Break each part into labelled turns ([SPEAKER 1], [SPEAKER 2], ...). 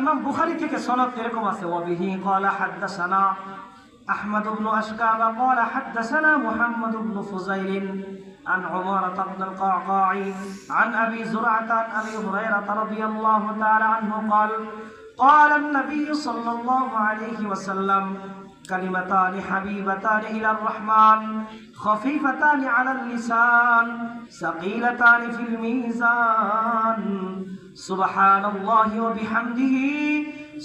[SPEAKER 1] ইমাম বুখারী থেকে সনদ এরকম আছে, ওয়াবিহি ক্বালা হাদাসানা আহমদ ইবনে আশকাবা ক্বালা হাদাসানা মুহাম্মদ ইবনে ফুযাইল عن عمارة بن القعقاع عن أبي زرعة عن أبي هريرة رضي الله تعالى عنه قال قال النبي صلى الله عليه وسلم كلمتان حبيبتان إلى الرحمن خفيفتان على اللسان ثقيلتان في الميزان سبحان الله وبحمده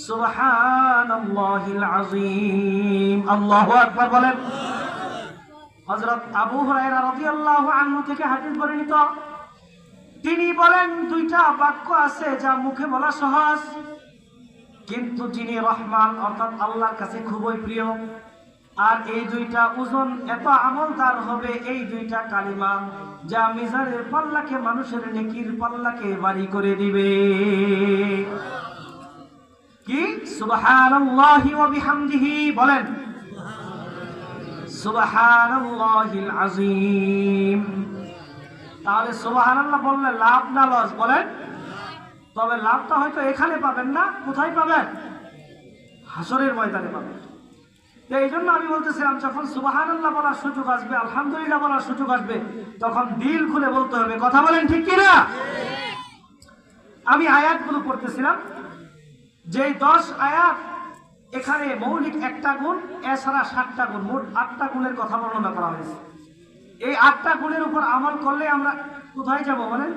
[SPEAKER 1] سبحان الله العظيم الله أكبر বলেন। হযরত আবু হুরায়রা রাদিয়াল্লাহু আনহু থেকে হাদিস বর্ণিত, তিনি বলেন দুইটা বাক্য আছে যা মুখে বলা সহজ, কিন্তু যিনি রহমান অর্থাৎ আল্লাহর কাছে খুবই প্রিয়, আর এই দুইটা ওজন এত আমলদার হবে, এই দুইটা কালিমা যা মিজানের পাল্লাকে, মানুষের নেকির পাল্লাকে ভারী করে দিবে। কি? সুবহানাল্লাহি ওয়া বিহামদিহি বলেন, সুবহানাল্লাহিল আযীম। তাহলে সুবহানাল্লাহ বললে লাভ না লস বলেন? তবে লাভটা হয়তো এখানে পাবেন না, কোথায় পাবেন? হাসরের ময়দানে পাবেন। এই জন্য আমি বলতেছিলাম, যখন সুবহানাল্লাহ বলার সুযোগ আসবে, আলহামদুলিল্লাহ বলার সুযোগ আসবে, তখন দিল খুলে বলতে হবে। কথা বলেন ঠিক কিনা? আমি আয়াতগুলো পড়তেছিলাম, যেই 10 আয়াত এখানে মৌলিক একটা গুণ, এছাড়া 7টা গুণ, মোট 8টা গুণের কথা বর্ণনা করা হয়েছে। এই 8টা গুণের উপর আমল করলে আমরা কোথায় যাব বলেন?